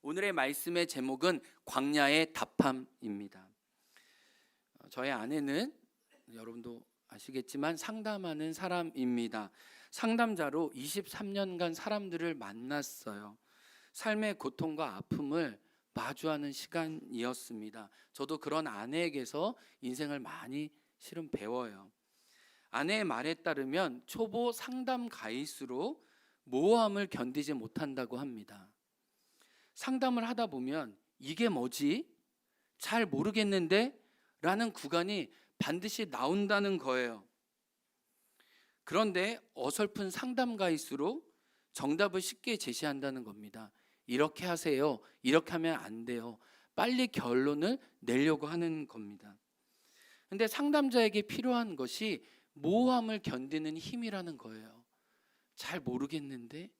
오늘의 말씀의 제목은 광야의 답함입니다. 저의 아내는 여러분도 아시겠지만 상담하는 사람입니다. 상담자로 23년간 사람들을 만났어요. 삶의 고통과 아픔을 마주하는 시간이었습니다. 저도 그런 아내에게서 인생을 많이 실은 배워요. 아내의 말에 따르면 초보 상담 가일수록 모호함을 견디지 못한다고 합니다. 상담을 하다 보면 이게 뭐지? 잘 모르겠는데? 라는 구간이 반드시 나온다는 거예요. 그런데 어설픈 상담가일수록 정답을 쉽게 제시한다는 겁니다. 이렇게 하세요. 이렇게 하면 안 돼요. 빨리 결론을 내려고 하는 겁니다. 근데 상담자에게 필요한 것이 모호함을 견디는 힘이라는 거예요. 잘 모르겠는데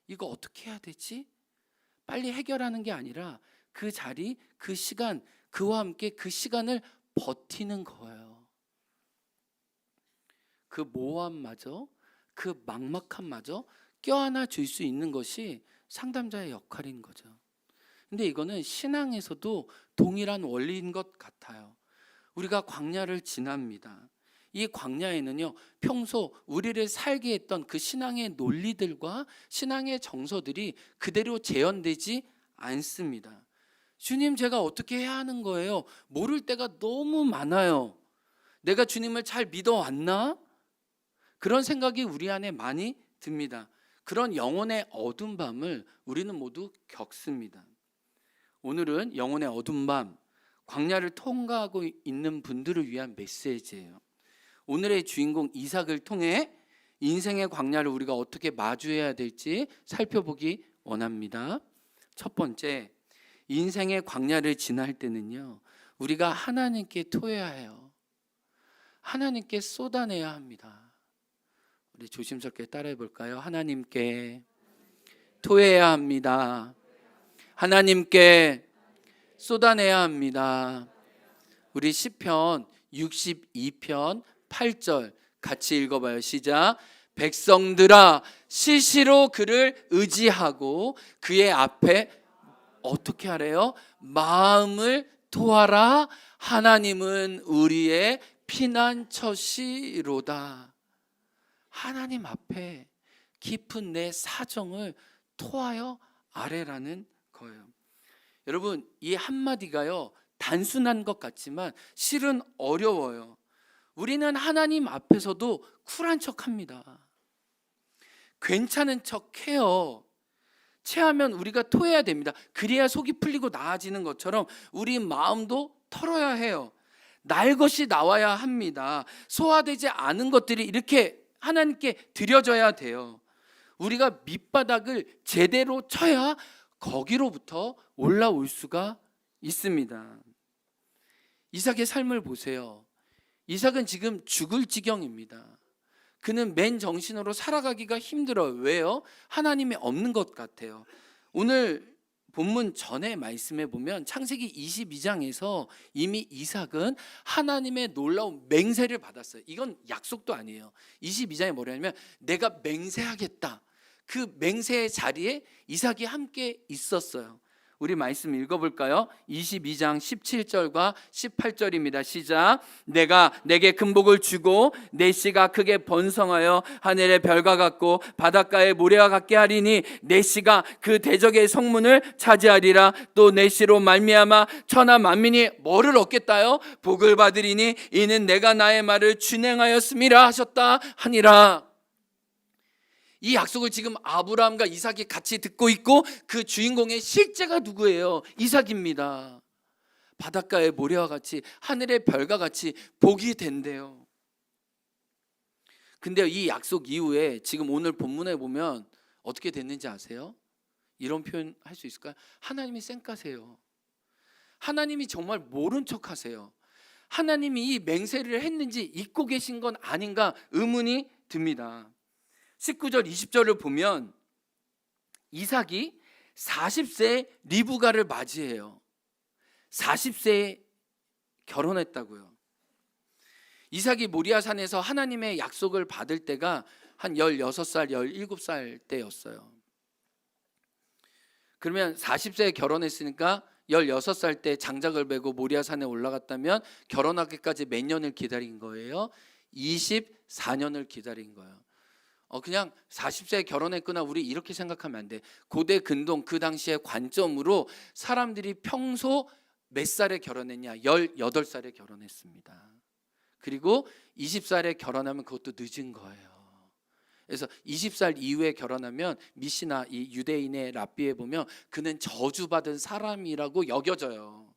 이거 어떻게 해야 되지? 빨리 해결하는 게 아니라 그 자리, 그 시간, 그와 함께 그 시간을 버티는 거예요. 그 모호함마저, 그 막막함마저 껴안아 줄 수 있는 것이 상담자의 역할인 거죠. 근데 이거는 신앙에서도 동일한 원리인 것 같아요. 우리가 광야를 지납니다. 이 광야에는요, 평소 우리를 살게 했던 그 신앙의 논리들과 신앙의 정서들이 그대로 재현되지 않습니다. 주님, 제가 어떻게 해야 하는 거예요? 모를 때가 너무 많아요. 내가 주님을 잘 믿어왔나? 그런 생각이 우리 안에 많이 듭니다. 그런 영혼의 어두운 밤을 우리는 모두 겪습니다. 오늘은 영혼의 어두운 밤, 광야를 통과하고 있는 분들을 위한 메시지예요. 오늘의 주인공 이삭을 통해 인생의 광야를 우리가 어떻게 마주해야 될지 살펴보기 원합니다. 첫 번째, 인생의 광야를 지날 때는요, 우리가 하나님께 토해야 해요. 하나님께 쏟아내야 합니다. 우리 조심스럽게 따라해 볼까요? 하나님께 토해야 합니다. 하나님께 쏟아내야 합니다. 우리 시편 62편 8절 같이 읽어봐요. 시작. 백성들아, 시시로 그를 의지하고 그의 앞에 어떻게 하래요? 마음을 토하라. 하나님은 우리의 피난처시로다. 하나님 앞에 깊은 내 사정을 토하여 아뢰라는 거예요. 여러분, 이 한마디가요, 단순한 것 같지만 실은 어려워요. 우리는 하나님 앞에서도 쿨한 척합니다. 괜찮은 척해요. 체하면 우리가 토해야 됩니다. 그래야 속이 풀리고 나아지는 것처럼 우리 마음도 털어야 해요. 날 것이 나와야 합니다. 소화되지 않은 것들이 이렇게 하나님께 드려져야 돼요. 우리가 밑바닥을 제대로 쳐야 거기로부터 올라올 수가 있습니다. 이삭의 삶을 보세요. 이삭은 지금 죽을 지경입니다. 그는 맨 정신으로 살아가기가 힘들어요. 왜요? 하나님이 없는 것 같아요. 오늘 본문 전에 말씀해 보면 창세기 22장에서 이미 이삭은 하나님의 놀라운 맹세를 받았어요. 이건 약속도 아니에요. 22장에 뭐냐면 내가 맹세하겠다. 그 맹세의 자리에 이삭이 함께 있었어요. 우리 말씀 읽어볼까요? 22장 17절과 18절입니다. 시작. 내가 내게 금복을 주고 내 씨가 크게 번성하여 하늘의 별과 같고 바닷가의 모래와 같게 하리니 내 씨가 그 대적의 성문을 차지하리라. 또 내 씨로 말미암아 천하 만민이 뭐를 얻겠다요? 복을 받으리니 이는 내가 나의 말을 준행하였음이라 하셨다 하니라. 이 약속을 지금 아브라함과 이삭이 같이 듣고 있고 그 주인공의 실제가 누구예요? 이삭입니다. 바닷가의 모래와 같이 하늘의 별과 같이 복이 된대요. 근데 이 약속 이후에 지금 오늘 본문에 보면 어떻게 됐는지 아세요? 이런 표현 할 수 있을까요? 하나님이 쌩까세요. 하나님이 정말 모른 척 하세요. 하나님이 이 맹세를 했는지 잊고 계신 건 아닌가 의문이 듭니다. 19절 20절을 보면 이삭이 40세 리브가를 맞이해요. 40세에 결혼했다고요. 이삭이 모리아산에서 하나님의 약속을 받을 때가 한 16살, 17살 때였어요. 그러면 40세에 결혼했으니까 16살 때 장작을 메고 모리아산에 올라갔다면 결혼하기까지 몇 년을 기다린 거예요? 24년을 기다린 거예요. 그냥 40세에 결혼했구나, 우리 이렇게 생각하면 안 돼. 고대 근동 그 당시의 관점으로 사람들이 평소 몇 살에 결혼했냐? 18살에 결혼했습니다. 그리고 20살에 결혼하면 그것도 늦은 거예요. 그래서 20살 이후에 결혼하면 미시나 이 유대인의 랍비에 보면 그는 저주받은 사람이라고 여겨져요.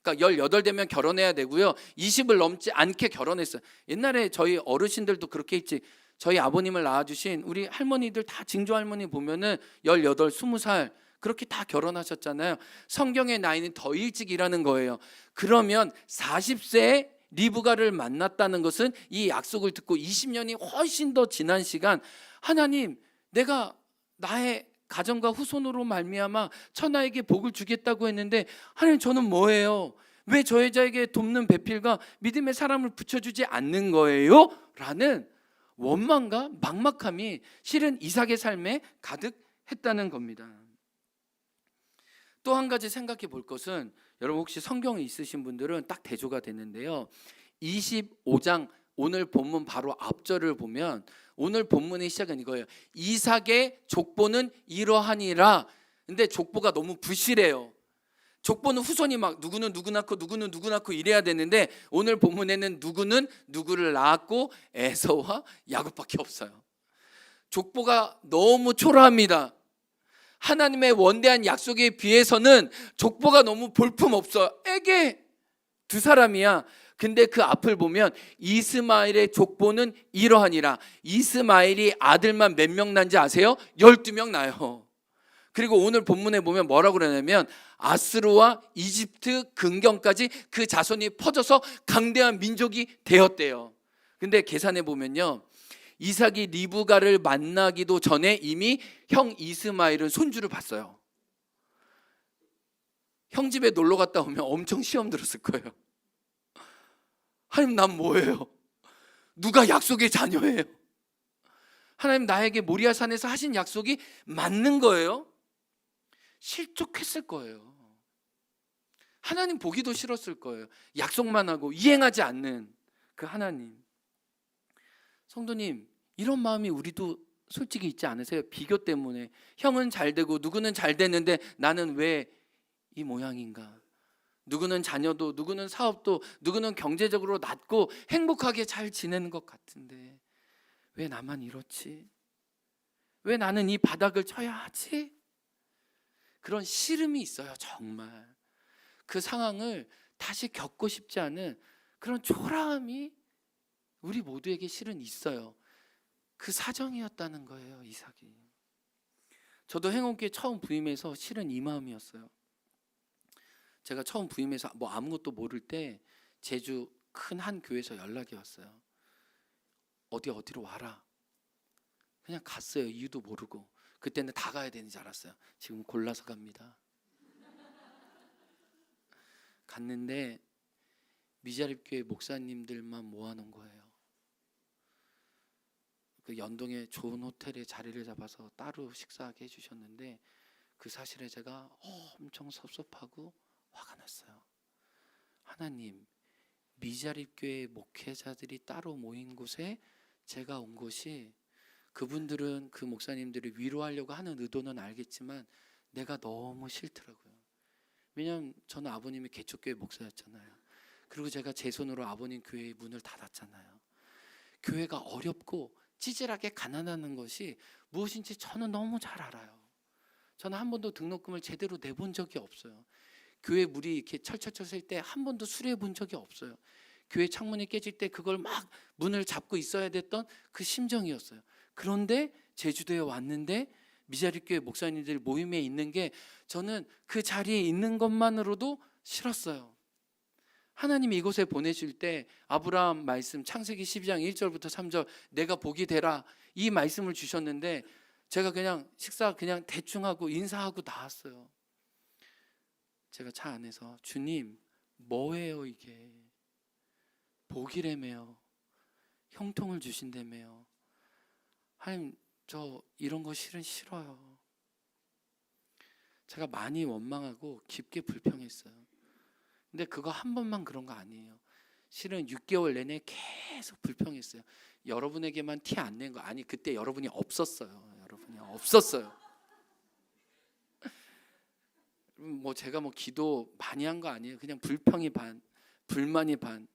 그러니까 18 되면 결혼해야 되고요. 20을 넘지 않게 결혼했어요. 옛날에 저희 어르신들도 그렇게 했지. 저희 아버님을 낳아주신 우리 할머니들 다 징조 할머니 보면은 18, 20살 그렇게 다 결혼하셨잖아요. 성경의 나이는 더 일찍이라는 거예요. 그러면 40세에 리브가를 만났다는 것은 이 약속을 듣고 20년이 훨씬 더 지난 시간, 하나님, 내가 나의 가정과 후손으로 말미암아 천하에게 복을 주겠다고 했는데 하나님, 저는 뭐예요? 왜 저 여자에게 돕는 배필과 믿음의 사람을 붙여주지 않는 거예요? 라는 원망과 막막함이 실은 이삭의 삶에 가득했다는 겁니다. 또 한 가지 생각해 볼 것은, 여러분 혹시 성경이 있으신 분들은 딱 대조가 되는데요, 25장 오늘 본문 바로 앞절을 보면 오늘 본문의 시작은 이거예요. 이삭의 족보는 이러하니라. 근데 족보가 너무 부실해요. 족보는 후손이 막 누구는 누구 낳고 누구는 누구 낳고 이래야 되는데 오늘 본문에는 누구는 누구를 낳았고 에서와 야곱밖에 없어요. 족보가 너무 초라합니다. 하나님의 원대한 약속에 비해서는 족보가 너무 볼품없어요. 에게 두 사람이야. 근데 그 앞을 보면 이스마엘의 족보는 이러하니라. 이스마엘이 아들만 몇 명 난지 아세요? 12명 나요. 그리고 오늘 본문에 보면 뭐라고 그러냐면 아스루와 이집트 근경까지 그 자손이 퍼져서 강대한 민족이 되었대요. 근데 계산해 보면요, 이삭이 리브가를 만나기도 전에 이미 형 이스마엘은 손주를 봤어요. 형 집에 놀러 갔다 오면 엄청 시험 들었을 거예요. 하나님, 난 뭐예요? 누가 약속의 자녀예요? 하나님, 나에게 모리아산에서 하신 약속이 맞는 거예요? 실족했을 거예요. 하나님 보기도 싫었을 거예요. 약속만 하고 이행하지 않는 그 하나님. 성도님, 이런 마음이 우리도 솔직히 있지 않으세요? 비교 때문에 형은 잘 되고 누구는 잘 됐는데 나는 왜 이 모양인가? 누구는 자녀도, 누구는 사업도, 누구는 경제적으로 낮고 행복하게 잘 지내는 것 같은데 왜 나만 이렇지? 왜 나는 이 바닥을 쳐야 하지? 그런 시름이 있어요. 정말 그 상황을 다시 겪고 싶지 않은 그런 초라함이 우리 모두에게 실은 있어요. 그 사정이었다는 거예요, 이삭이. 저도 행운교회 처음 부임해서 실은 이 마음이었어요. 제가 처음 부임해서 뭐 아무것도 모를 때 제주 큰 한 교회에서 연락이 왔어요. 어디로 와라. 그냥 갔어요. 이유도 모르고. 그때는 다 가야 되는 줄 알았어요. 지금 골라서 갑니다. 갔는데 미자립교회 목사님들만 모아놓은 거예요. 그 연동에 좋은 호텔에 자리를 잡아서 따로 식사하게 해주셨는데 그 사실에 제가 엄청 섭섭하고 화가 났어요. 하나님, 미자립교회 목회자들이 따로 모인 곳에 제가 온 곳이, 그분들은 그 목사님들을 위로하려고 하는 의도는 알겠지만 내가 너무 싫더라고요. 왜냐하면 저는 아버님이 개척교회 목사였잖아요. 그리고 제가 제 손으로 아버님 교회의 문을 닫았잖아요. 교회가 어렵고 찌질하게 가난하는 것이 무엇인지 저는 너무 잘 알아요. 저는 한 번도 등록금을 제대로 내본 적이 없어요. 교회 물이 이렇게 철철철 셀 때 한 번도 수리해 본 적이 없어요. 교회 창문이 깨질 때 그걸 막 문을 잡고 있어야 됐던 그 심정이었어요. 그런데 제주도에 왔는데 미자립교회 목사님들 모임에 있는 게 저는 그 자리에 있는 것만으로도 싫었어요. 하나님이 이곳에 보내실 때 아브라함 말씀 창세기 12장 1절부터 3절 내가 복이 되라, 이 말씀을 주셨는데 제가 그냥 식사 그냥 대충 하고 인사하고 나왔어요. 제가 차 안에서 주님, 뭐예요 이게? 복이래매요. 형통을 주신다며요. 하나님, 저 이런 거 실은 싫어요. 제가 많이 원망하고 깊게 불평했어요. 근데 그거 한 번만 그런 거 아니에요. 실은 6개월 내내 계속 불평했어요. 여러분에게만 티 안 낸 거 아니, 그때 여러분이 없었어요. 여러분이 없었어요. 뭐 제가 뭐 기도 많이 한 거 아니에요. 그냥 불평이 반, 불만이 반,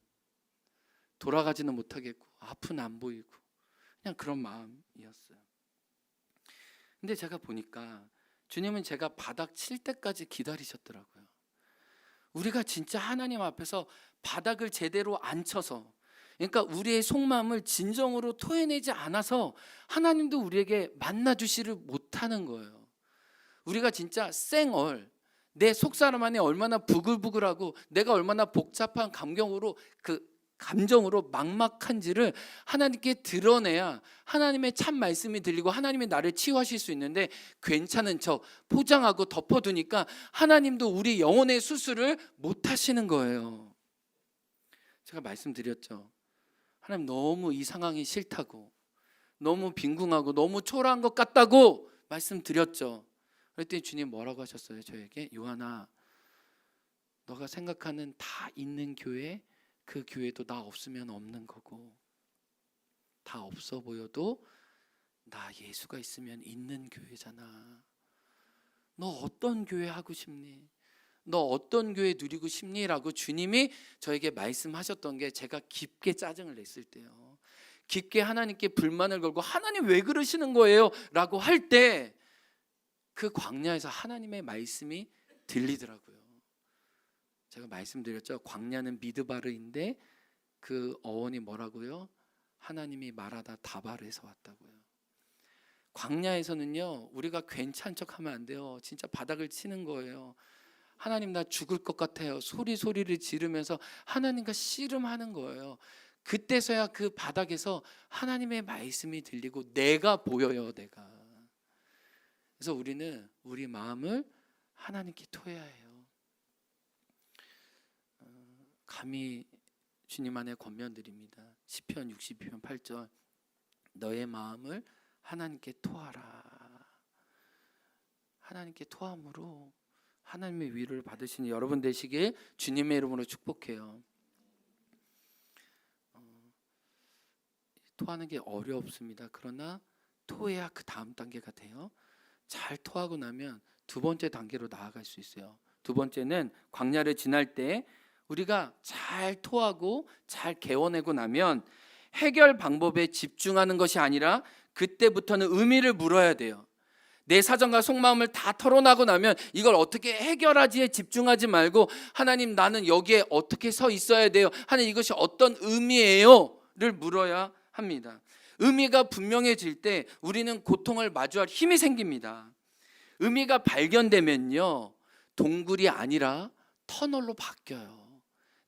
돌아가지는 못하겠고 앞은 안 보이고 그냥 그런 마음이었어요. 근데 제가 보니까 주님은 제가 바닥 칠 때까지 기다리셨더라고요. 우리가 진짜 하나님 앞에서 바닥을 제대로 안 쳐서, 그러니까 우리의 속마음을 진정으로 토해내지 않아서 하나님도 우리에게 만나주지를 못하는 거예요. 우리가 진짜 쌩얼, 내 속사람 안에 얼마나 부글부글하고 내가 얼마나 복잡한 감정으로 막막한지를 하나님께 드러내야 하나님의 참 말씀이 들리고 하나님이 나를 치유하실 수 있는데, 괜찮은 척 포장하고 덮어두니까 하나님도 우리 영혼의 수술을 못 하시는 거예요. 제가 말씀드렸죠. 하나님 너무 이 상황이 싫다고, 너무 빈궁하고 너무 초라한 것 같다고 말씀드렸죠. 그랬더니 주님 뭐라고 하셨어요? 저에게, 요한아, 너가 생각하는 다 있는 교회, 그 교회도 나 없으면 없는 거고, 다 없어 보여도 나 예수가 있으면 있는 교회잖아. 너 어떤 교회 하고 싶니? 너 어떤 교회 누리고 싶니? 라고 주님이 저에게 말씀하셨던 게, 제가 깊게 짜증을 냈을 때요, 깊게 하나님께 불만을 걸고 하나님 왜 그러시는 거예요? 라고 할 때 그 광야에서 하나님의 말씀이 들리더라고요. 제가 말씀드렸죠. 광야는 미드바르인데 그 어원이 뭐라고요? 하나님이 말하다 다발에서 왔다고요. 광야에서는요, 우리가 괜찮은 척하면 안 돼요. 진짜 바닥을 치는 거예요. 하나님 나 죽을 것 같아요. 소리를 지르면서 하나님과 씨름하는 거예요. 그때서야 그 바닥에서 하나님의 말씀이 들리고 내가 보여요. 내가. 그래서 우리는 우리 마음을 하나님께 토해야 해요. 감히 주님 안에 권면드립니다. 시편 62편 8절, 너의 마음을 하나님께 토하라. 하나님께 토함으로 하나님의 위로를 받으시는 여러분 되시길 주님의 이름으로 축복해요. 토하는 게 어렵습니다. 그러나 토해야 그 다음 단계가 돼요. 잘 토하고 나면 두 번째 단계로 나아갈 수 있어요. 두 번째는 광야를 지날 때 우리가 잘 토하고 잘 개워내고 나면 해결 방법에 집중하는 것이 아니라 그때부터는 의미를 물어야 돼요. 내 사정과 속마음을 다 털어나고 나면 이걸 어떻게 해결하지에 집중하지 말고, 하나님 나는 여기에 어떻게 서 있어야 돼요? 하나님 이것이 어떤 의미예요? 를 물어야 합니다. 의미가 분명해질 때 우리는 고통을 마주할 힘이 생깁니다. 의미가 발견되면요, 동굴이 아니라 터널로 바뀌어요.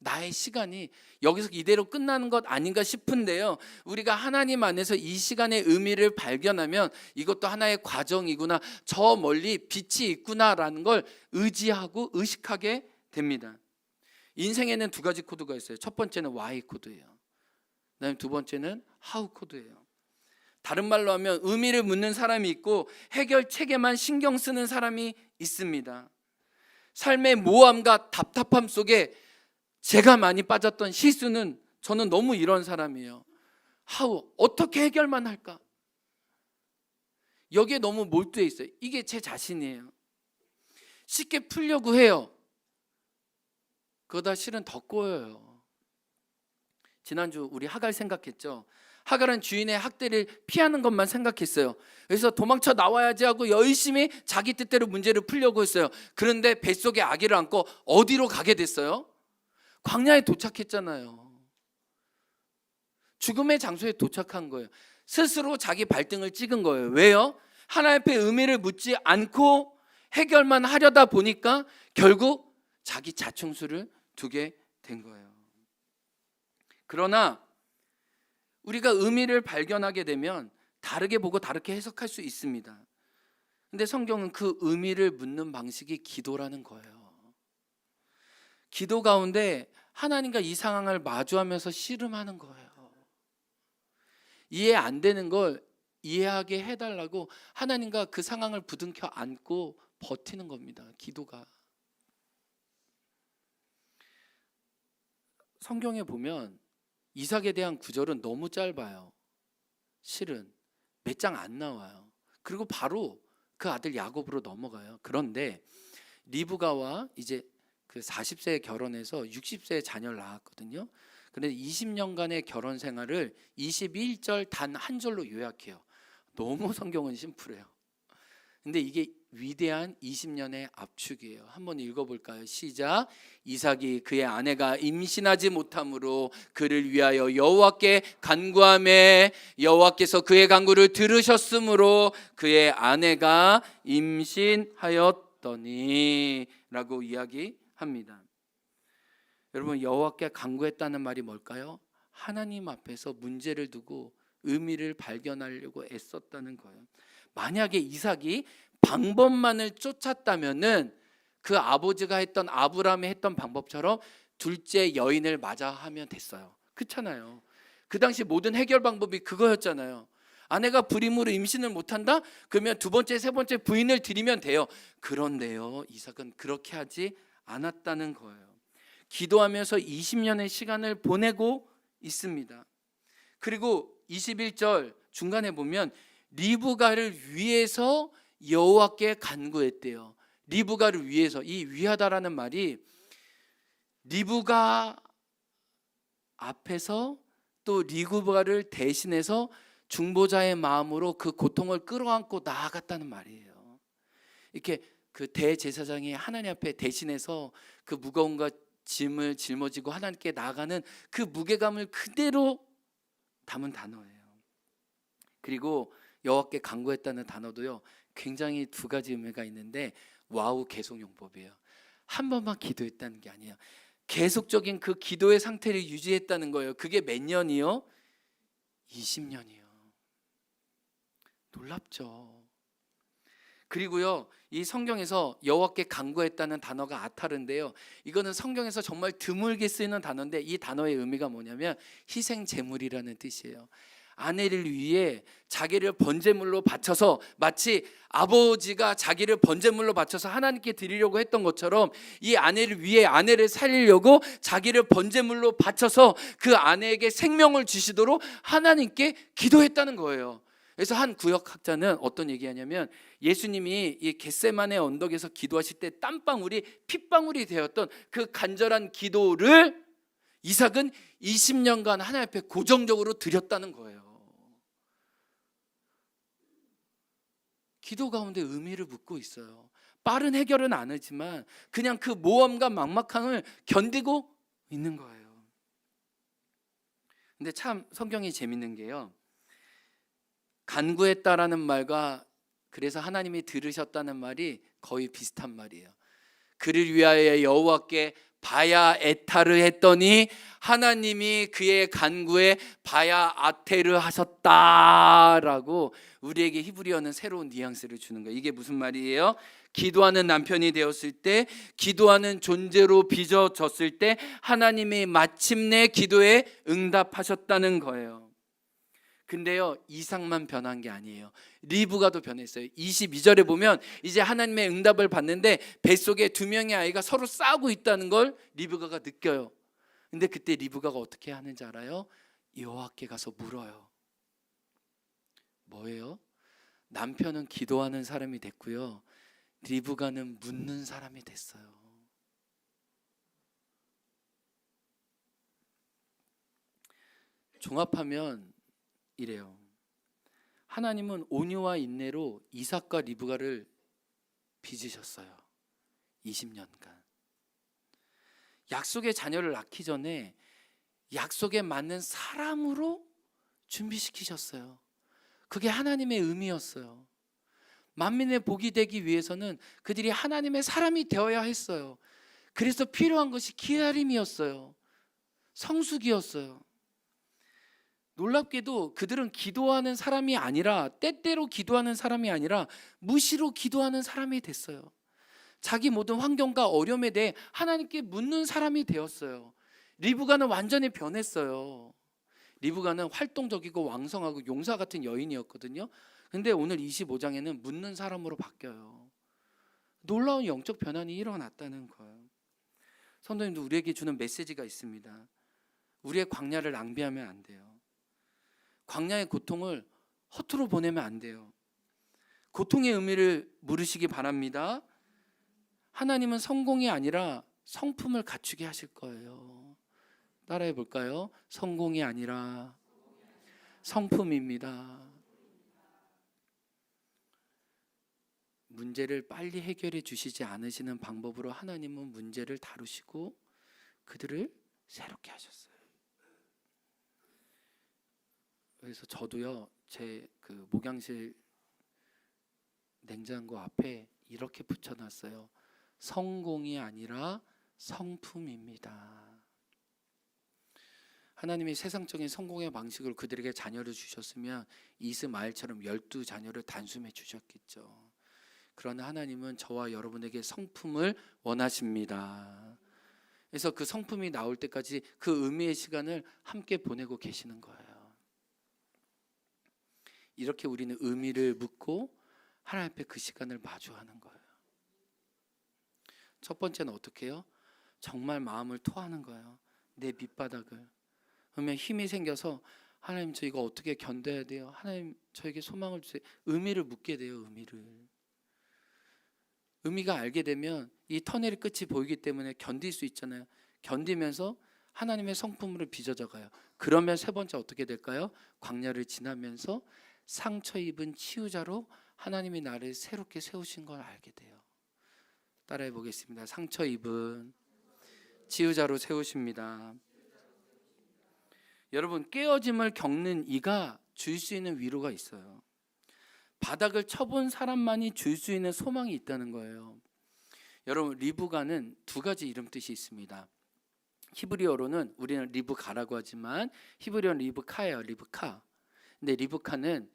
나의 시간이 여기서 이대로 끝나는 것 아닌가 싶은데요, 우리가 하나님 안에서 이 시간의 의미를 발견하면 이것도 하나의 과정이구나, 저 멀리 빛이 있구나라는 걸 의지하고 의식하게 됩니다. 인생에는 두 가지 코드가 있어요. 첫 번째는 Y 코드예요. 그다음에 두 번째는 하우 코드예요. 다른 말로 하면 의미를 묻는 사람이 있고 해결책에만 신경 쓰는 사람이 있습니다. 삶의 모함과 답답함 속에 제가 많이 빠졌던 실수는, 저는 너무 이런 사람이에요. 하우, 어떻게 해결만 할까? 여기에 너무 몰두해 있어요. 이게 제 자신이에요. 쉽게 풀려고 해요. 그러다 실은 더 꼬여요. 지난주 우리 하갈 생각했죠. 하갈은 주인의 학대를 피하는 것만 생각했어요. 그래서 도망쳐 나와야지 하고 열심히 자기 뜻대로 문제를 풀려고 했어요. 그런데 뱃속에 아기를 안고 어디로 가게 됐어요? 광야에 도착했잖아요. 죽음의 장소에 도착한 거예요. 스스로 자기 발등을 찍은 거예요. 왜요? 하나님 앞에 의미를 묻지 않고 해결만 하려다 보니까 결국 자기 자충수를 두게 된 거예요. 그러나 우리가 의미를 발견하게 되면 다르게 보고 다르게 해석할 수 있습니다. 근데 성경은 그 의미를 묻는 방식이 기도라는 거예요. 기도 가운데 하나님과 이 상황을 마주하면서 씨름하는 거예요. 이해 안 되는 걸 이해하게 해달라고 하나님과 그 상황을 부둥켜 안고 버티는 겁니다. 기도가. 성경에 보면 이삭에 대한 구절은 너무 짧아요. 실은 몇 장 안 나와요. 그리고 바로 그 아들 야곱으로 넘어가요. 그런데 리브가와 이제 그 40세에 결혼해서 60세에 자녀를 낳았거든요. 그런데 20년간의 결혼 생활을 21절 단 한 절로 요약해요. 너무 성경은 심플해요. 근데 이게 위대한 20년의 압축이에요. 한번 읽어볼까요? 시작. 이삭이 그의 아내가 임신하지 못함으로 그를 위하여 여호와께 간구하매 여호와께서 그의 간구를 들으셨으므로 그의 아내가 임신하였더니 라고 이야기합니다. 여러분, 여호와께 간구했다는 말이 뭘까요? 하나님 앞에서 문제를 두고 의미를 발견하려고 애썼다는 거예요. 만약에 이삭이 방법만을 쫓았다면은 그 아버지가 했던, 아브라함이 했던 방법처럼 둘째 여인을 맞아 하면 됐어요. 그렇잖아요. 그 당시 모든 해결 방법이 그거였잖아요. 아내가 불임으로 임신을 못한다? 그러면 두 번째, 세 번째 부인을 들이면 돼요. 그런데요, 이삭은 그렇게 하지 않았다는 거예요. 기도하면서 20년의 시간을 보내고 있습니다. 그리고 21절 중간에 보면 리브가를 위해서 여호와께 간구했대요. 리브가를 위해서. 이 위하다라는 말이 리브가 앞에서 또 리브가를 대신해서 중보자의 마음으로 그 고통을 끌어안고 나아갔다는 말이에요. 이렇게 그 대제사장이 하나님 앞에 대신해서 그 무거움과 짐을 짊어지고 하나님께 나아가는 그 무게감을 그대로 담은 단어예요. 그리고 여호와께 간구했다는 단어도요, 굉장히 두 가지 의미가 있는데 와우 계속용법이에요. 한 번만 기도했다는 게 아니에요. 계속적인 그 기도의 상태를 유지했다는 거예요. 그게 몇 년이요? 20년이요. 놀랍죠. 그리고요, 이 성경에서 여호와께 간구했다는 단어가 아타르인데요, 이거는 성경에서 정말 드물게 쓰이는 단어인데 이 단어의 의미가 뭐냐면 희생 제물이라는 뜻이에요. 아내를 위해 자기를 번제물로 바쳐서, 마치 아버지가 자기를 번제물로 바쳐서 하나님께 드리려고 했던 것처럼 이 아내를 위해, 아내를 살리려고 자기를 번제물로 바쳐서 그 아내에게 생명을 주시도록 하나님께 기도했다는 거예요. 그래서 한 구역학자는 어떤 얘기하냐면, 예수님이 이 겟세마네 언덕에서 기도하실 때 땀방울이 핏방울이 되었던 그 간절한 기도를 이삭은 20년간 하나님 앞에 고정적으로 드렸다는 거예요. 기도 가운데 의미를 묻고 있어요. 빠른 해결은 안 하지만 그냥 그 모험과 막막함을 견디고 있는 거예요. 근데 참 성경이 재밌는 게요, 간구했다라는 말과 그래서 하나님이 들으셨다는 말이 거의 비슷한 말이에요. 그를 위하여 여호와께 바야 에타르 했더니 하나님이 그의 간구에 바야 아테르 하셨다라고 우리에게 히브리어는 새로운 뉘앙스를 주는 거예요. 이게 무슨 말이에요? 기도하는 남편이 되었을 때, 기도하는 존재로 빚어졌을 때 하나님이 마침내 기도에 응답하셨다는 거예요. 근데요, 이삭만 변한 게 아니에요. 리브가도 변했어요. 22절에 보면 이제 하나님의 응답을 받는데 뱃속에 두 명의 아이가 서로 싸우고 있다는 걸 리브가가 느껴요. 근데 그때 리브가가 어떻게 하는지 알아요? 여호와께 가서 물어요. 뭐예요? 남편은 기도하는 사람이 됐고요, 리브가는 묻는 사람이 됐어요. 종합하면 이래요. 하나님은 온유와 인내로 이삭과 리브가를 빚으셨어요. 20년간. 약속의 자녀를 낳기 전에 약속에 맞는 사람으로 준비시키셨어요. 그게 하나님의 의미였어요. 만민의 복이 되기 위해서는 그들이 하나님의 사람이 되어야 했어요. 그래서 필요한 것이 기다림이었어요. 성숙이었어요. 놀랍게도 그들은 기도하는 사람이 아니라, 때때로 기도하는 사람이 아니라 무시로 기도하는 사람이 됐어요. 자기 모든 환경과 어려움에 대해 하나님께 묻는 사람이 되었어요. 리브가는 완전히 변했어요. 리브가는 활동적이고 왕성하고 용사 같은 여인이었거든요. 근데 오늘 25장에는 묻는 사람으로 바뀌어요. 놀라운 영적 변환이 일어났다는 거예요. 성도님도 우리에게 주는 메시지가 있습니다. 우리의 광야를 낭비하면 안 돼요. 광야의 고통을 허투루 보내면 안 돼요. 고통의 의미를 물으시기 바랍니다. 하나님은 성공이 아니라 성품을 갖추게 하실 거예요. 따라해 볼까요? 성공이 아니라 성품입니다. 문제를 빨리 해결해 주시지 않으시는 방법으로 하나님은 문제를 다루시고 그들을 새롭게 하셨어요. 그래서 저도요, 제 그 목양실 냉장고 앞에 이렇게 붙여놨어요. 성공이 아니라 성품입니다. 하나님이 세상적인 성공의 방식으로 그들에게 자녀를 주셨으면 이스마엘처럼 12자녀를 단숨에 주셨겠죠. 그러나 하나님은 저와 여러분에게 성품을 원하십니다. 그래서 그 성품이 나올 때까지 그 의미의 시간을 함께 보내고 계시는 거예요. 이렇게 우리는 의미를 묻고 하나님 앞에 그 시간을 마주하는 거예요. 첫 번째는 어떻게 해요? 정말 마음을 토하는 거예요. 내 밑바닥을. 그러면 힘이 생겨서 하나님 저 이거 어떻게 견뎌야 돼요? 하나님 저에게 소망을 주세요. 의미를 묻게 돼요. 의미가 알게 되면 이 터널의 끝이 보이기 때문에 견딜 수 있잖아요. 견디면서 하나님의 성품으로 빚어져 가요. 그러면 세 번째 어떻게 될까요? 광야를 지나면서 상처 입은 치유자로 하나님이 나를 새롭게 세우신 걸 알게 돼요. 따라해 보겠습니다. 상처 입은 치유자로 세우십니다. 여러분, 깨어짐을 겪는 이가 줄 수 있는 위로가 있어요. 바닥을 쳐본 사람만이 줄 수 있는 소망이 있다는 거예요. 여러분, 리브가는 두 가지 이름 뜻이 있습니다. 히브리어로는 우리는 리브가라고 하지만 히브리어는 리브카예요. 리브카. 근데 리브카는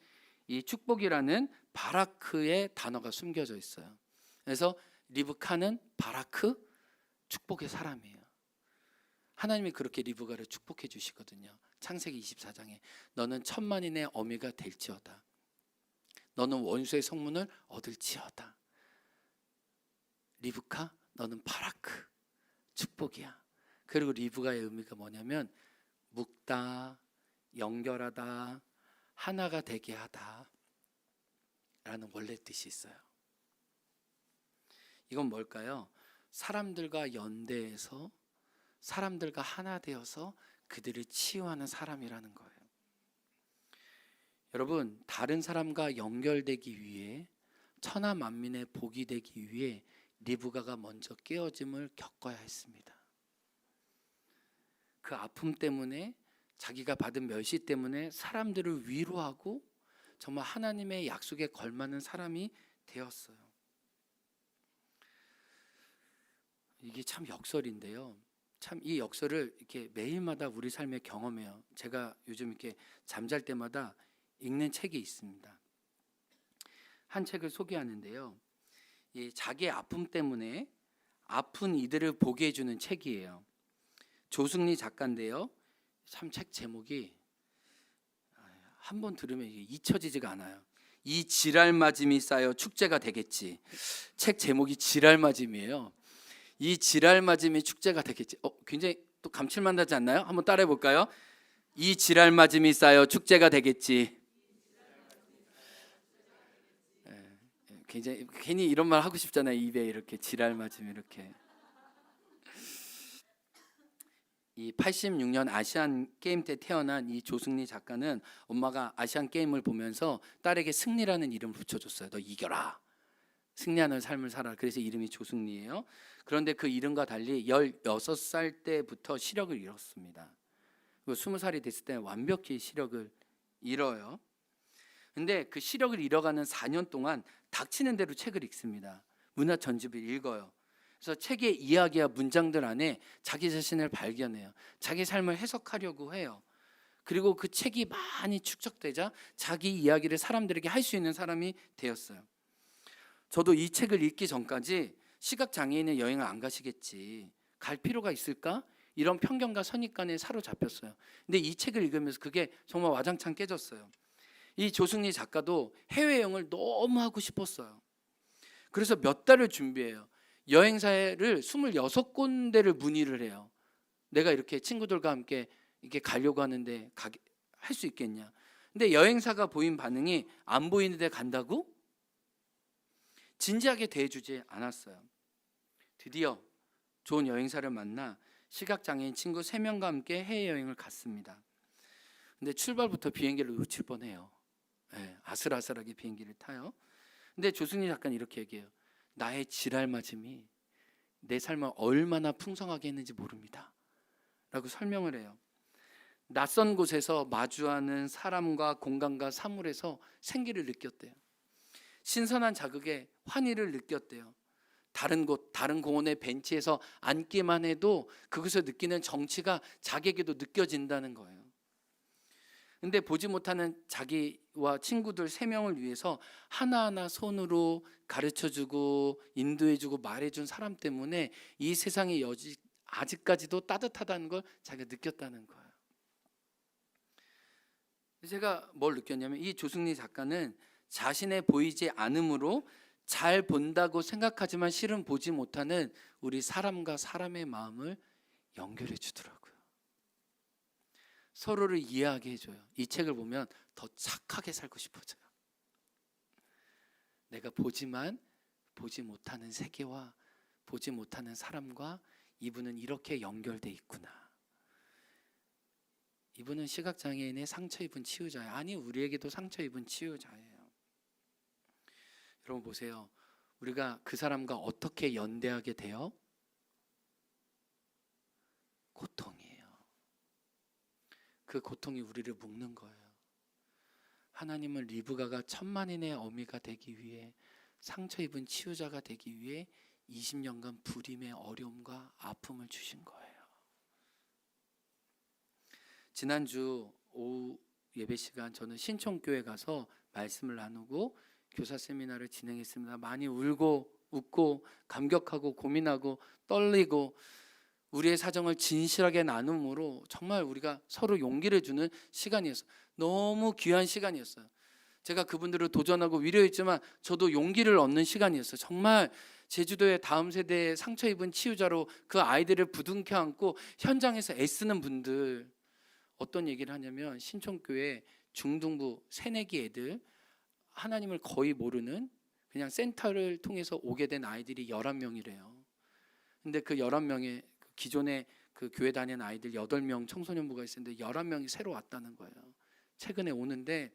이 축복이라는 바라크의 단어가 숨겨져 있어요. 그래서 리브카는 바라크, 축복의 사람이에요. 하나님이 그렇게 리브가를 축복해 주시거든요. 창세기 24장에 너는 천만인의 어미가 될지어다. 너는 원수의 성문을 얻을지어다. 리브카, 너는 바라크, 축복이야. 그리고 리브가의 의미가 뭐냐면 묶다, 연결하다, 하나가 되게 하다 라는 원래 뜻이 있어요. 이건 뭘까요? 사람들과 연대해서 사람들과 하나 되어서 그들을 치유하는 사람이라는 거예요. 여러분, 다른 사람과 연결되기 위해, 천하 만민의 복이 되기 위해 리브가가 먼저 깨어짐을 겪어야 했습니다. 그 아픔 때문에, 자기가 받은 멸시 때문에 사람들을 위로하고 정말 하나님의 약속에 걸맞는 사람이 되었어요. 이게 참 역설인데요. 참 이 역설을 이렇게 매일마다 우리 삶에 경험해요. 제가 요즘 이렇게 잠잘 때마다 읽는 책이 있습니다. 한 책을 소개하는데요. 이 자기의 아픔 때문에 아픈 이들을 보게 해주는 책이에요. 조승리 작가인데요. 참 책 제목이 한 번 들으면 잊혀지지가 않아요. 이 지랄맞음이 쌓여 축제가 되겠지. 책 제목이 지랄맞음이에요. 이 지랄맞음이 축제가 되겠지. 굉장히 또 감칠맛 나지 않나요? 한번 따라해 볼까요? 이 지랄맞음이 쌓여 축제가 되겠지. 굉장히 괜히 이런 말 하고 싶잖아요. 입에 이렇게 지랄맞음 이렇게. 이 86년 아시안 게임 때 태어난 이 조승리 작가는 엄마가 아시안 게임을 보면서 딸에게 승리라는 이름을 붙여줬어요. 너 이겨라. 승리하는 삶을 살아. 그래서 이름이 조승리예요. 그런데 그 이름과 달리 16살 때부터 시력을 잃었습니다. 그리고 20살이 됐을 때 완벽히 시력을 잃어요. 근데 그 시력을 잃어가는 4년 동안 닥치는 대로 책을 읽습니다. 문화 전집을 읽어요. 그래서 책의 이야기와 문장들 안에 자기 자신을 발견해요. 자기 삶을 해석하려고 해요. 그리고 그 책이 많이 축적되자 자기 이야기를 사람들에게 할 수 있는 사람이 되었어요. 저도 이 책을 읽기 전까지 시각장애인은 여행을 안 가시겠지, 갈 필요가 있을까? 이런 편견과 선입관에 사로잡혔어요. 근데 이 책을 읽으면서 그게 정말 와장창 깨졌어요. 이 조승리 작가도 해외여행을 너무 하고 싶었어요. 그래서 몇 달을 준비해요. 여행사를 26군데를 문의를 해요. 내가 이렇게 친구들과 함께 이렇게 가려고 하는데 할 수 있겠냐. 근데 여행사가 보인 반응이 안 보이는데 간다고? 진지하게 대해주지 않았어요. 드디어 좋은 여행사를 만나 시각장애인 친구 3명과 함께 해외여행을 갔습니다. 근데 출발부터 비행기를 놓칠 뻔해요. 네, 아슬아슬하게 비행기를 타요. 근데 조승리 작가는 이렇게 얘기해요. 나의 지랄맞음이 내 삶을 얼마나 풍성하게 했는지 모릅니다 라고 설명을 해요. 낯선 곳에서 마주하는 사람과 공간과 사물에서 생기를 느꼈대요. 신선한 자극에 환희를 느꼈대요. 다른 곳, 다른 공원의 벤치에서 앉기만 해도 그것에서 느끼는 정취가 자기에게도 느껴진다는 거예요. 근데 보지 못하는 자기와 친구들 3명을 위해서 하나하나 손으로 가르쳐주고 인도해주고 말해준 사람 때문에 이 세상의 아직까지도 따뜻하다는 걸 자기가 느꼈다는 거예요. 제가 뭘 느꼈냐면 이 조승리 작가는 자신의 보이지 않음으로 잘 본다고 생각하지만 실은 보지 못하는 우리 사람과 사람의 마음을 연결해 주더라고요. 서로를 이해하게 해줘요. 이 책을 보면 더 착하게 살고 싶어져요. 내가 보지만 보지 못하는 세계와 보지 못하는 사람과 이분은 이렇게 연결돼 있구나. 이분은 시각장애인의 상처 입은 치유자예요. 아니, 우리에게도 상처 입은 치유자예요. 여러분 보세요. 우리가 그 사람과 어떻게 연대하게 돼요? 고통이에요. 그 고통이 우리를 묶는 거예요. 하나님은 리브가가 천만인의 어미가 되기 위해, 상처 입은 치유자가 되기 위해 20년간 불임의 어려움과 아픔을 주신 거예요. 지난주 오후 예배 시간 저는 신촌교회 가서 말씀을 나누고 교사 세미나를 진행했습니다. 많이 울고 웃고 감격하고 고민하고 떨리고 우리의 사정을 진실하게 나눔으로 정말 우리가 서로 용기를 주는 시간이었어요. 너무 귀한 시간이었어요. 제가 그분들을 도전하고 위로했지만 저도 용기를 얻는 시간이었어요. 정말 제주도의 다음 세대의 상처 입은 치유자로 그 아이들을 부둥켜 안고 현장에서 애쓰는 분들, 어떤 얘기를 하냐면 신촌교회 중등부 새내기 애들, 하나님을 거의 모르는 그냥 센터를 통해서 오게 된 아이들이 11명이래요. 근데 그 11명의 기존에 그 교회 다니는 아이들 8명 청소년부가 있었는데 11명이 새로 왔다는 거예요. 최근에 오는데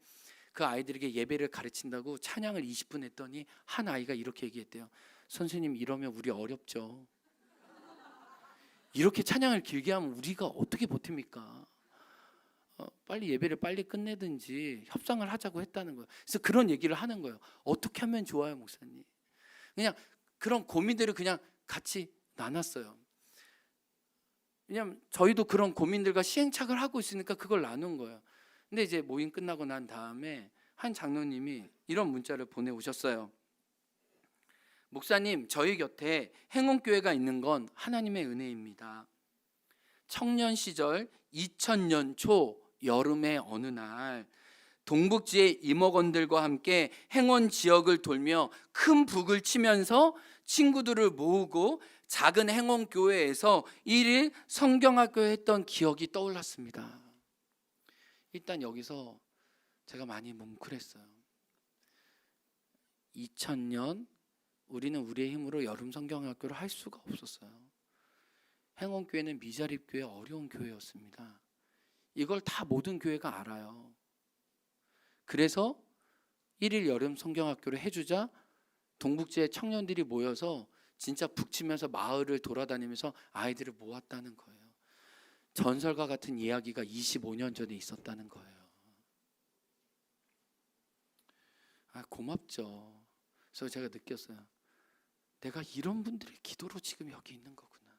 그 아이들에게 예배를 가르친다고 찬양을 20분 했더니 한 아이가 이렇게 얘기했대요. 선생님, 이러면 우리 어렵죠. 이렇게 찬양을 길게 하면 우리가 어떻게 버팁니까? 빨리 예배를 빨리 끝내든지 협상을 하자고 했다는 거예요. 그래서 그런 얘기를 하는 거예요. 어떻게 하면 좋아요, 목사님? 그냥 그런 고민들을 그냥 같이 나눴어요. 왜냐하면 저희도 그런 고민들과 시행착오를 하고 있으니까 그걸 나눈 거예요. 근데 이제 모임 끝나고 난 다음에 한 장로님이 이런 문자를 보내오셨어요. 목사님, 저희 곁에 행운교회가 있는 건 하나님의 은혜입니다. 청년 시절 2000년 초 여름의 어느 날 동북지의 임업원들과 함께 행원 지역을 돌며 큰 북을 치면서 친구들을 모으고 작은 행원교회에서 1일 성경학교 했던 기억이 떠올랐습니다. 일단 여기서 제가 많이 뭉클했어요. 2000년 우리는 우리의 힘으로 여름 성경학교를 할 수가 없었어요. 행원교회는 미자립교회, 어려운 교회였습니다. 이걸 다 모든 교회가 알아요. 그래서 1일 여름 성경학교를 해주자 동북지의 청년들이 모여서 진짜 북치면서 마을을 돌아다니면서 아이들을 모았다는 거예요. 전설과 같은 이야기가 25년 전에 있었다는 거예요. 고맙죠. 그래서 제가 느꼈어요. 내가 이런 분들의 기도로 지금 여기 있는 거구나.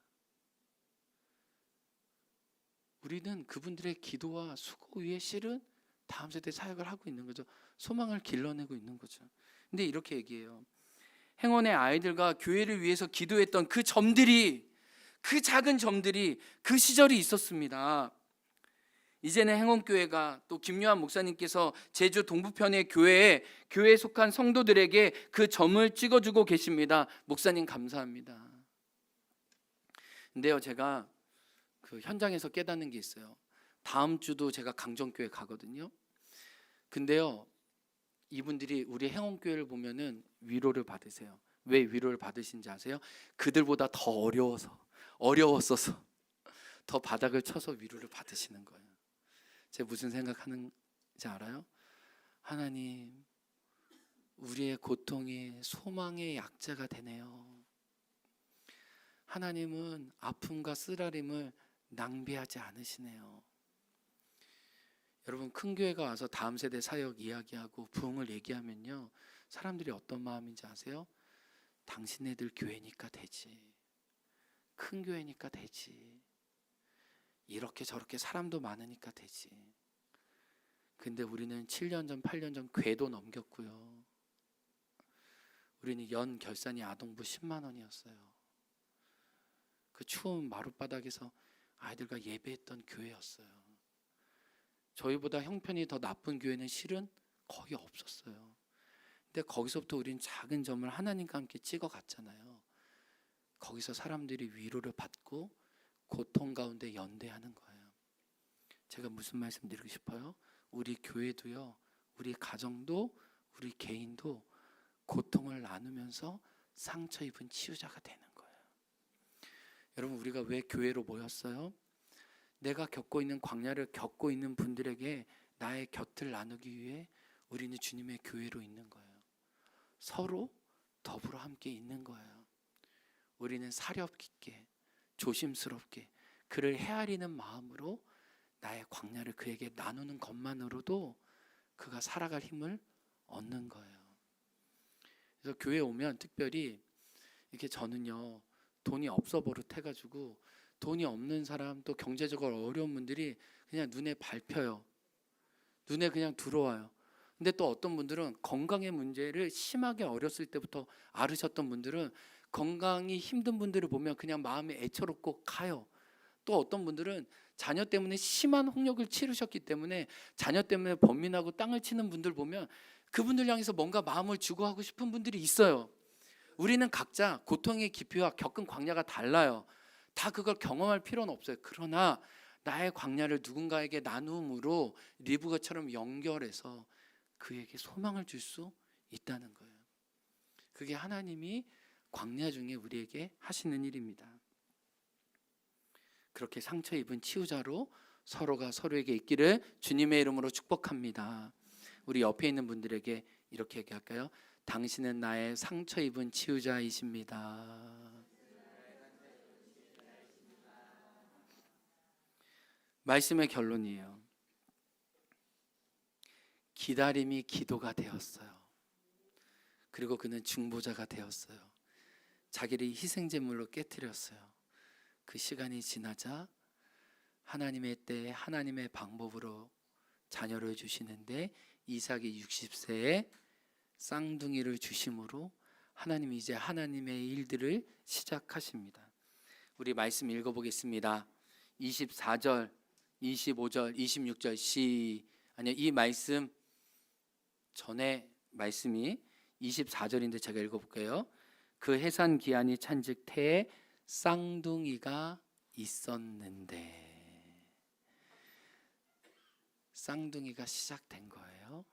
우리는 그분들의 기도와 수고 위에 실은 다음 세대 사역을 하고 있는 거죠. 소망을 길러내고 있는 거죠. 근데 이렇게 얘기해요. 행원의 아이들과 교회를 위해서 기도했던 그 점들이, 그 작은 점들이 그 시절이 있었습니다. 이제는 행원교회가 또 김요한 목사님께서 제주 동부편의 교회에 속한 성도들에게 그 점을 찍어주고 계십니다. 목사님 감사합니다. 근데요, 제가 그 현장에서 깨닫는 게 있어요. 다음 주도 제가 강정교회 가거든요. 근데요, 이분들이 우리 행원교회를 보면은 위로를 받으세요. 왜 위로를 받으신지 아세요? 그들보다 더 어려웠어서 더 바닥을 쳐서 위로를 받으시는 거예요. 제가 무슨 생각하는지 알아요? 하나님, 우리의 고통이 소망의 약자가 되네요. 하나님은 아픔과 쓰라림을 낭비하지 않으시네요. 여러분, 큰 교회가 와서 다음 세대 사역 이야기하고 부흥을 얘기하면요, 사람들이 어떤 마음인지 아세요? 당신네들 교회니까 되지, 큰 교회니까 되지, 이렇게 저렇게 사람도 많으니까 되지. 근데 우리는 7년 전 8년 전 궤도 넘겼고요. 우리는 연 결산이 아동부 10만 원이었어요. 그 추운 마룻바닥에서 아이들과 예배했던 교회였어요. 저희보다 형편이 더 나쁜 교회는 실은 거의 없었어요. 근데 거기서부터 우리는 작은 점을 하나님과 함께 찍어갔잖아요. 거기서 사람들이 위로를 받고 고통 가운데 연대하는 거예요. 제가 무슨 말씀 드리고 싶어요? 우리 교회도요, 우리 가정도, 우리 개인도 고통을 나누면서 상처 입은 치유자가 되는 거예요. 여러분, 우리가 왜 교회로 모였어요? 내가 겪고 있는 광야를 겪고 있는 분들에게 나의 곁을 나누기 위해 우리는 주님의 교회로 있는 거예요. 서로 더불어 함께 있는 거예요. 우리는 사력 있게 조심스럽게 그를 헤아리는 마음으로 나의 광야를 그에게 나누는 것만으로도 그가 살아갈 힘을 얻는 거예요. 그래서 교회에 오면 특별히 이렇게 저는요, 돈이 없어 버릇해가지고 돈이 없는 사람, 또 경제적으로 어려운 분들이 그냥 눈에 밟혀요. 눈에 그냥 들어와요. 근데 또 어떤 분들은 건강의 문제를 심하게 어렸을 때부터 앓으셨던 분들은 건강이 힘든 분들을 보면 그냥 마음이 애처롭고 가요. 또 어떤 분들은 자녀 때문에 심한 홍역을 치르셨기 때문에 자녀 때문에 번민하고 땅을 치는 분들 보면 그분들 향해서 뭔가 마음을 주고 하고 싶은 분들이 있어요. 우리는 각자 고통의 깊이와 겪은 광야가 달라요. 다 그걸 경험할 필요는 없어요. 그러나 나의 광야를 누군가에게 나눔으로 리브가처럼 연결해서 그에게 소망을 줄 수 있다는 거예요. 그게 하나님이 광야 중에 우리에게 하시는 일입니다. 그렇게 상처 입은 치유자로 서로가 서로에게 있기를 주님의 이름으로 축복합니다. 우리 옆에 있는 분들에게 이렇게 얘기할까요? 당신은 나의 상처 입은 치유자이십니다. 말씀의 결론이에요. 기다림이 기도가 되었어요. 그리고 그는 중보자가 되었어요. 자기를 희생제물로 깨뜨렸어요. 그 시간이 지나자 하나님의 때에 하나님의 방법으로 자녀를 주시는데 이삭이 60세에 쌍둥이를 주심으로 하나님이 이제 하나님의 일들을 시작하십니다. 우리 말씀 읽어보겠습니다. 24절, 25절, 26절 이 말씀 전에 말씀이 24절인데 제가 읽어볼게요. 그 해산 기한이 찬즉 태에 쌍둥이가 있었는데, 쌍둥이가 시작된 거예요.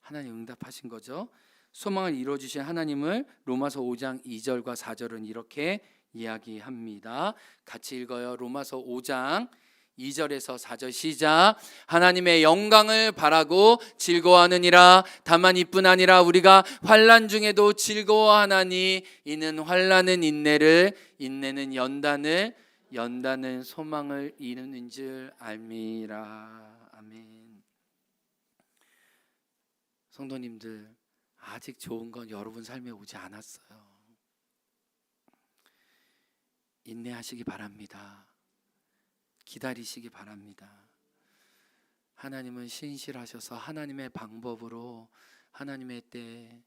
하나님 응답하신 거죠. 소망을 이루어주신 하나님을 로마서 5장 2절과 4절은 이렇게 이야기합니다. 같이 읽어요. 로마서 5장 2절에서 4절 시작. 하나님의 영광을 바라고 즐거워하느니라. 다만 이뿐 아니라 우리가 환난 중에도 즐거워하나니 이는 환난은 인내를, 인내는 연단을, 연단은 소망을 이루는 줄 알미라. 아멘. 성도님들, 아직 좋은 건 여러분 삶에 오지 않았어요. 인내하시기 바랍니다. 기다리시기 바랍니다. 하나님은 신실하셔서 하나님의 방법으로 하나님의 때에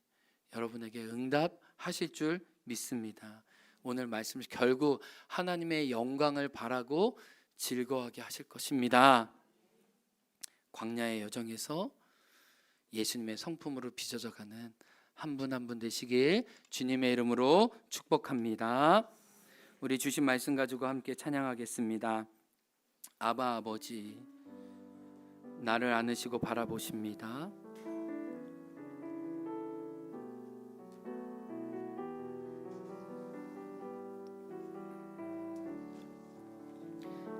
여러분에게 응답하실 줄 믿습니다. 오늘 말씀 결국 하나님의 영광을 바라고 즐거워하게 하실 것입니다. 광야의 여정에서 예수님의 성품으로 빚어져가는 한 분 한 분 되시길 주님의 이름으로 축복합니다. 우리 주신 말씀 가지고 함께 찬양하겠습니다. 아바 아버지, 나를 안으시고 바라보십니다.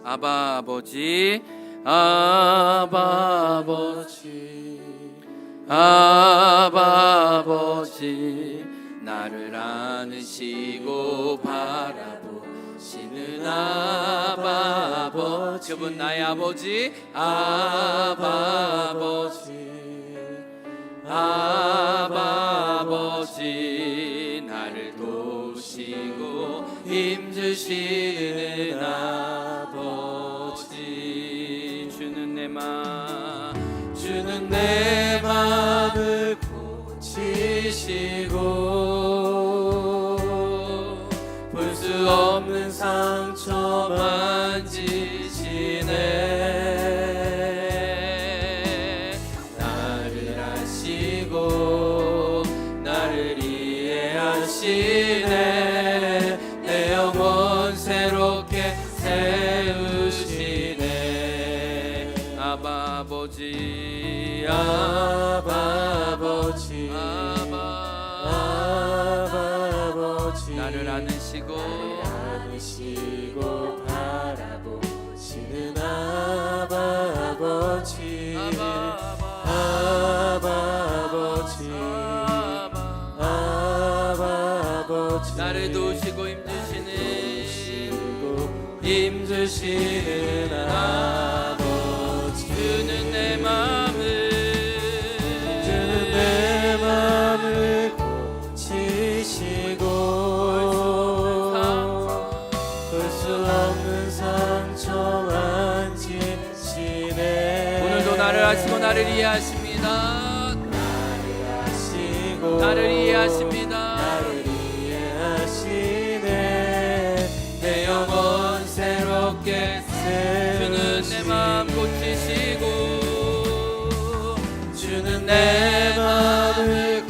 아바 아버지, 아바 아버지, 아바 아버지, 나를 안으시고 바라보시는 아바 아버지, 그분 나의 아버지, 아바 아버지, 아바 아버지, 나를 도우시고 힘주시는 아버지, 주는 내 맘을 고치시고 볼 수 없는 상처 만지시네. 나를 아시고 나를 이해하시네. 내 영혼 새롭게 세우시네. 아바 아버지, 아바 아버지, 아바 아버지, 나를 안으시고 바라보시는 아바 아버지, 아바 아버지, 아바 아버지, 나를 도우시고 힘주시는 아버지, 주는 내 맘을 고치시고 볼 수 없는 상처 만지시네. 오늘도 나를 아시고 나를 이해하십니다. 나를 이해하십니다. 내 영혼 새롭게 주는 내 맘 고치시고, 주는 내 맘을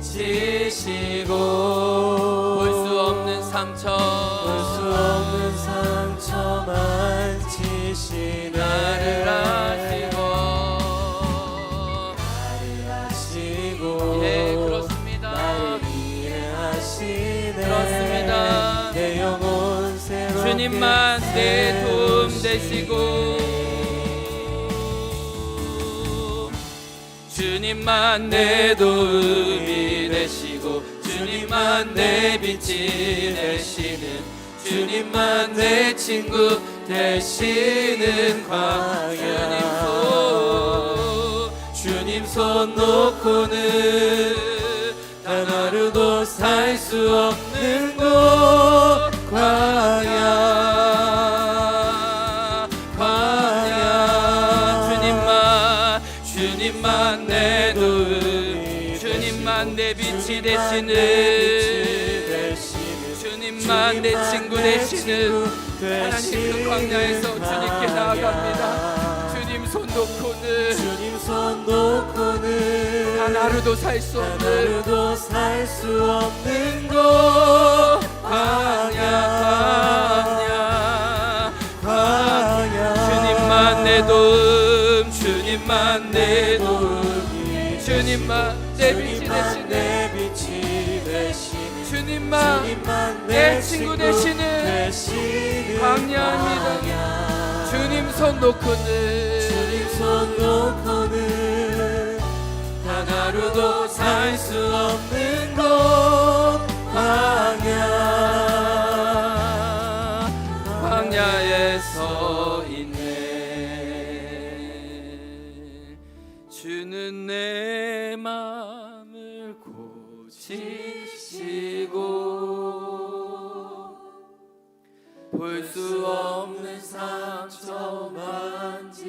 고치시고 볼 수 없는 상처 만지시네. 나를 아시고 예, 그렇습니다. 나를 이해하시네. 그렇습니다. 내 영혼 새롭게 주님만 내 도움 되시고, 주님만 내 도움이 되시고, 주님만 내 빛이 되시는, 주님만 내 친구 되시는 광야. 주님 손 놓고는 단 하루도 살 수 없는 곳 광야. 주님만 내 도움, 주님만 내 빛이 되시는, 주님만 내 친구 되시는 하나님, 그 광야에서 주님께 나아갑니다. 주님 손 놓고는 단 하루도 살 수 없는 곳 광야. 주님만 내 도움, 주님만 내 도움, 주님만 내 빛이 되시는, 주님만 내 친구 되시는 광야입니다. 주님 손 놓고는 단 하루도 살 수 없는 곳 광야에 서 있네. 주는 내 맘을 고치시고 볼 수 없는 상처 만지시네.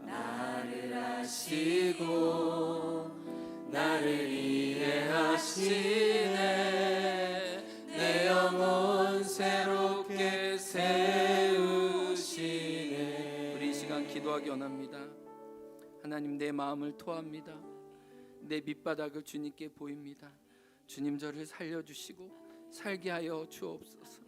나를 아시고 나를 이해하시네. 내 영혼 새롭게 새 하나님, 내 마음을 토합니다. 내 밑바닥을 주님께 보입니다. 주님, 저를 살려주시고 살게 하여 주옵소서.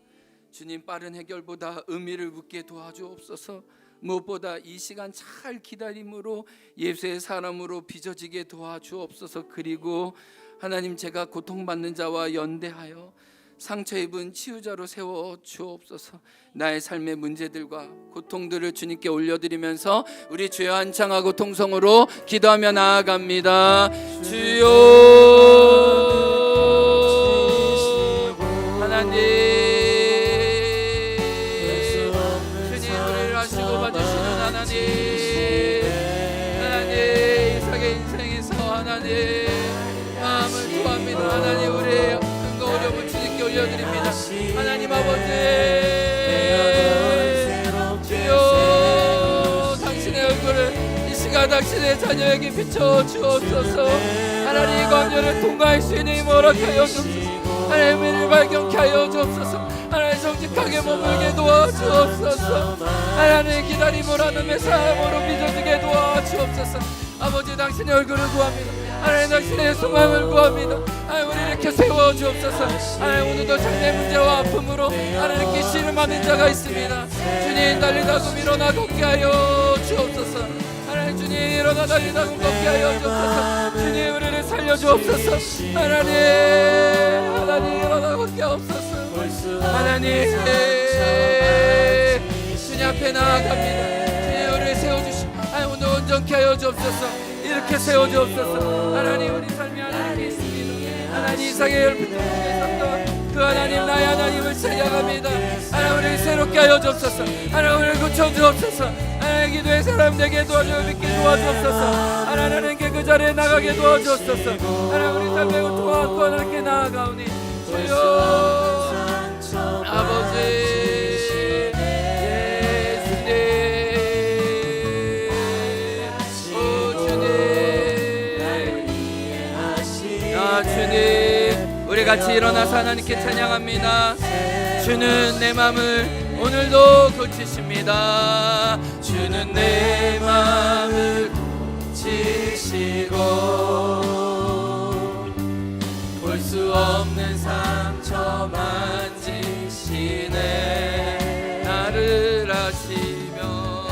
주님, 빠른 해결보다 의미를 묻게 도와주옵소서. 무엇보다 이 시간 잘 기다림으로 예수의 사람으로 빚어지게 도와주옵소서. 그리고 하나님, 제가 고통받는 자와 연대하여 상처 입은 치유자로 세워 주옵소서. 나의 삶의 문제들과 고통들을 주님께 올려드리면서 우리 주여 한창하고 통성으로 기도하며 나아갑니다. 주여 하나님, 주님 우리를 하시고 봐주시는 하나님, 하나님 이삭의 인생에서 하나님 마음을 토합니다. 하나님, 우리의 큰거 어려움을 주님께 올려드립니다. 하나님 아버지, 주여 당신의 얼굴을 이 시간 당신의 자녀에게 비춰 주옵소서. 하나님, 이 광야를 통과할 수 있는 힘을 허락하여 주옵소서. 하나님, 의미를 발견케 하여 주옵소서. 하나님, 정직하게 머물게 도와주옵소서. 하나님, 기다림을 하는 사람으로 빚어지게 도와주옵소서. 아버지, 당신의 얼굴을 구합니다. 하나님, 당신의 소망을 구합니다. 하나님, 우리를 이렇게 세워주옵소서. 하나님, 오늘도 장래 문제와 아픔으로 하나님 이렇게 씨름하는 자가 있습니다. 주님, 달리다금 일어나 걷게 하여 주옵소서. 하나님, 주님 일어나 달리다금 걷게 하여 주옵소서. 주님, 우리를 살려주옵소서. 하나님, 하나님 일어나 걷게 하옵소서. 하나님, 주님 앞에 나아갑니다. 주님, 우리를 세워주시고 하나님, 오늘 온전케 하여 주옵소서. 이렇게 세워주옵소서. 하나님, 우리 삶이 하나님께 있습니다. 하나님, 이삭의 열부터 있었던 그 하나님, 나의 하나님을 찬양합니다. 하나님, 우리를 새롭게 하여 주옵소서. 하나님, 우리를 고쳐주옵소서. 하나님, 기도의 사람 되게 도와주어 믿게 도와주옵소서. 하나님께 그 자리에 나가게 도와주옵소서. 하나님, 우리 삶의 고통과 안고 하나님께 나아가오니 주여 아버지, 주님, 우리 같이 일어나서 하나님께 찬양합니다. 주는 내 마음을 오늘도 고치십니다. 주는 내 마음을 고치시고 볼 수 없는 상처 만지시네. 나를 아시며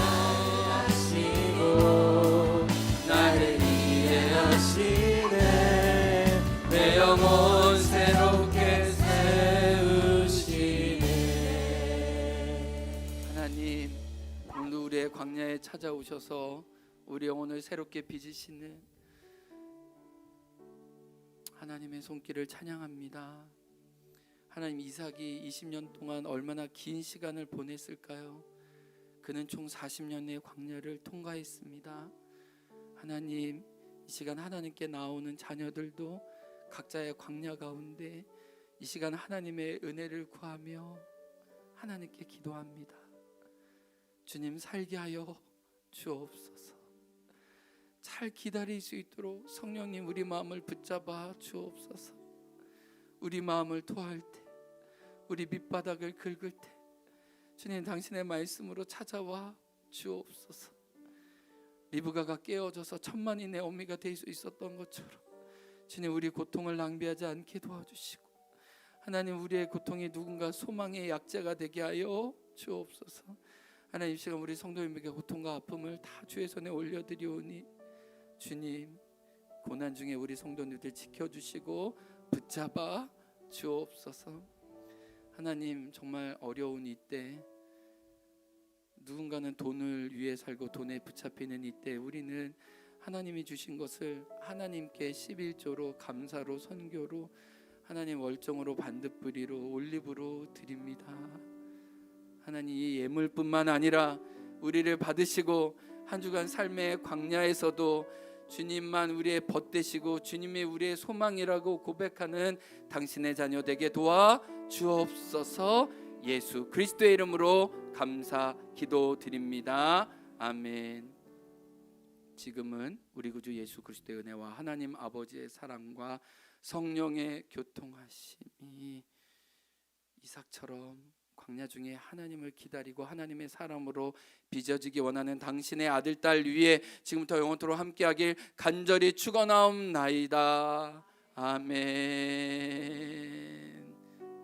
나를 이해하시네. 내 영혼 새롭게 세우시네. 하나님, 오늘 우리의 광야에 찾아오셔서 우리 영혼을 새롭게 빚으시는 하나님의 손길을 찬양합니다. 하나님, 이삭이 20년 동안 얼마나 긴 시간을 보냈을까요? 그는 총 40년의 광야를 통과했습니다. 하나님, 이 시간 하나님께 나오는 자녀들도 각자의 광야 가운데 이 시간 하나님의 은혜를 구하며 하나님께 기도합니다. 주님, 살게 하여 주옵소서. 잘 기다릴 수 있도록 성령님, 우리 마음을 붙잡아 주옵소서. 우리 마음을 토할 때, 우리 밑바닥을 긁을 때 주님, 당신의 말씀으로 찾아와 주옵소서. 리브가가 깨어져서 천만인의 어미가 될 수 있었던 것처럼 주님, 우리 고통을 낭비하지 않게 도와주시고 하나님, 우리의 고통이 누군가 소망의 약자가 되게 하여 주옵소서. 하나님, 이 시간 우리 성도님에게 고통과 아픔을 다 주의 손에 올려드리오니 주님, 고난 중에 우리 성도님들 지켜주시고 붙잡아 주옵소서. 하나님, 정말 어려운 이때, 누군가는 돈을 위해 살고 돈에 붙잡히는 이때 우리는 하나님이 주신 것을 하나님께 11조로 감사로 선교로 하나님 월정으로 반딧불이로 올리브로 드립니다. 하나님, 이 예물뿐만 아니라 우리를 받으시고 한 주간 삶의 광야에서도 주님만 우리의 벗되시고 주님이 우리의 소망이라고 고백하는 당신의 자녀 되게 도와 주옵소서. 예수 그리스도의 이름으로 감사 기도드립니다. 아멘. 지금은 우리 구주 예수 그리스도의 은혜와 하나님 아버지의 사랑과 성령의 교통하심이 이삭처럼 광야 중에 하나님을 기다리고 하나님의 사람으로 빚어지기 원하는 당신의 아들 딸 위에 지금부터 영원토록 함께하길 간절히 축원하옵나이다. 아멘.